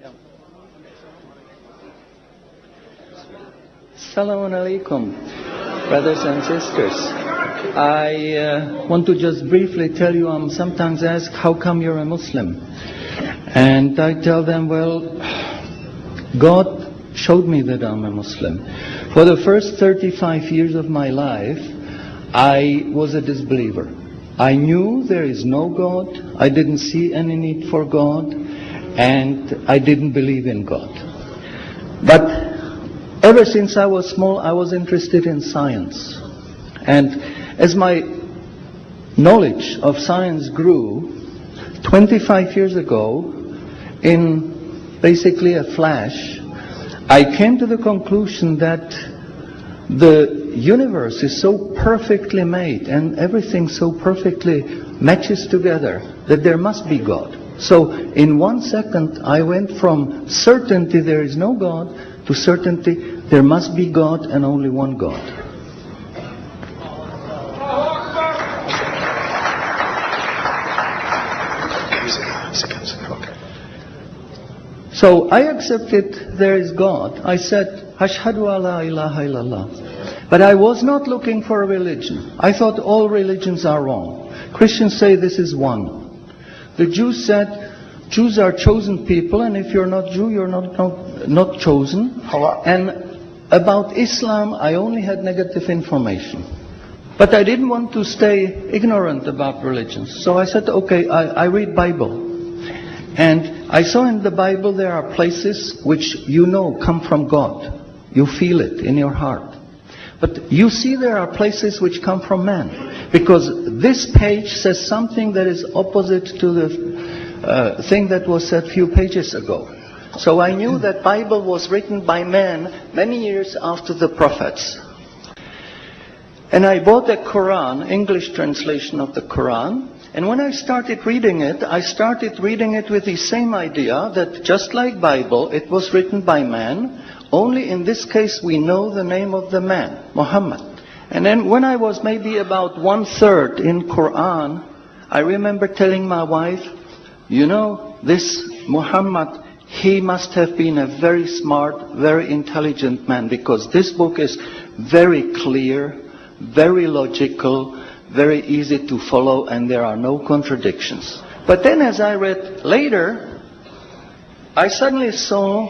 Yeah. Assalamu alaikum, brothers and sisters. I want to just briefly tell you, I'm sometimes asked, how come you're a Muslim? And I tell them, well, God showed me that I'm a Muslim. For the first 35 years of my life, I was a disbeliever. I knew there is no God, I didn't see any need for God, and I didn't believe in God. But ever since I was small, I was interested in science. And as my knowledge of science grew, 25 years ago, in basically a flash, I came to the conclusion that the universe is so perfectly made and everything so perfectly matches together that there must be God. So in 1 second I went from certainty there is no God to certainty there must be God and only one God. So I accepted there is God. I said, Ashhadu alla ilaha illallah. But I was not looking for a religion. I thought all religions are wrong. Christians say this is one. The Jews said, Jews are chosen people, and if you're not Jew, you're not chosen. And about Islam, I only had negative information. But I didn't want to stay ignorant about religions. So I said, okay, I read Bible. And I saw in the Bible there are places which you know come from God. You feel it in your heart. But you see there are places which come from man. Because this page says something that is opposite to the thing that was said a few pages ago. So I knew that Bible was written by man many years after the prophets. And I bought a Quran, English translation of the Quran. And when I started reading it with the same idea that just like Bible, it was written by man. Only in this case we know the name of the man, Muhammad. And then when I was maybe about 1/3 in Quran, I remember telling my wife, you know, this Muhammad, he must have been a very smart, very intelligent man, because this book is very clear, very logical, very easy to follow, and there are no contradictions. But then as I read later, I suddenly saw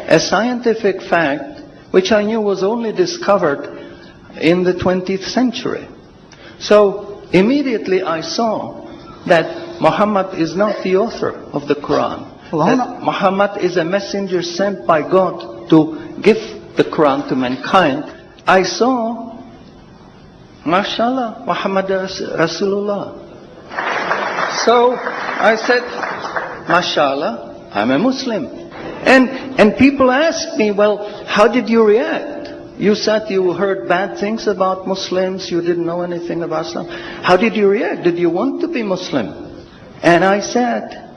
a scientific fact which I knew was only discovered in the 20th century. So immediately I saw that Muhammad is not the author of the Quran. That Muhammad is a messenger sent by God to give the Quran to mankind. I saw, MashaAllah, Muhammad Rasulullah. So I said, MashaAllah, I'm a Muslim. And people ask me, well, how did you react? You said you heard bad things about Muslims, you didn't know anything about Islam. How did you react? Did you want to be Muslim? And I said,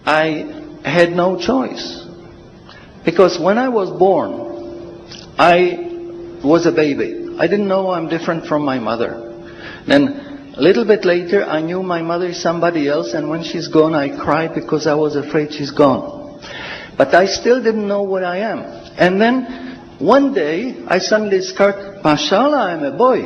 I had no choice. Because when I was born, I was a baby. I didn't know I'm different from my mother. Then a little bit later, I knew my mother is somebody else, and when she's gone, I cried because I was afraid she's gone. But I still didn't know what I am. And then one day, I suddenly discovered, MashaAllah, I'm a boy.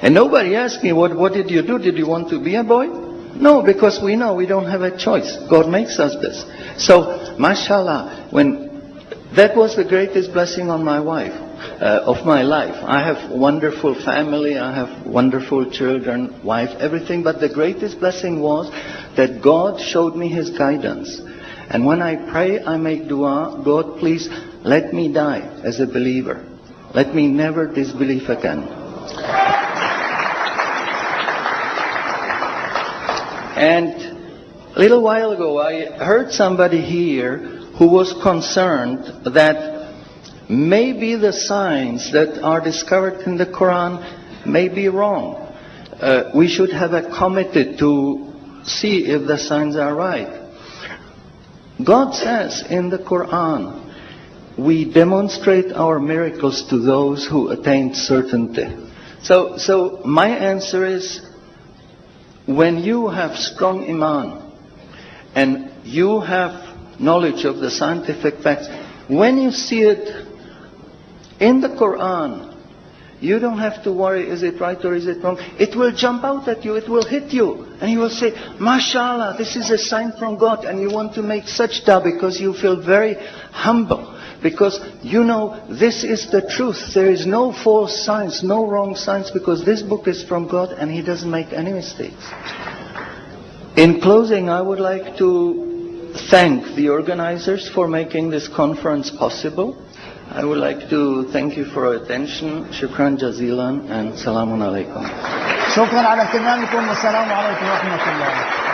And nobody asked me, what did you do? Did you want to be a boy? No, because we know we don't have a choice. God makes us this. So, MashaAllah, that was the greatest blessing on my wife, of my life. I have a wonderful family, I have wonderful children, wife, everything. But the greatest blessing was that God showed me His guidance. And when I pray, I make dua, God, please let me die as a believer. Let me never disbelieve again. And a little while ago, I heard somebody here who was concerned that maybe the signs that are discovered in the Quran may be wrong. We should have a committee to see if the signs are right. God says in the Quran, we demonstrate our miracles to those who attain certainty. So my answer is, when you have strong iman, and you have knowledge of the scientific facts, when you see it in the Quran, you don't have to worry, is it right or is it wrong? It will jump out at you, it will hit you. And you will say, MashaAllah, this is a sign from God. And you want to make sajda because you feel very humble. Because you know this is the truth. There is no false science, no wrong science, because this book is from God and He doesn't make any mistakes. In closing, I would like to thank the organizers for making this conference possible. I would like to thank you for your attention. Shukran jazilan and salamun alaikum. شكرا على اهتمامكم والسلام عليكم ورحمة الله.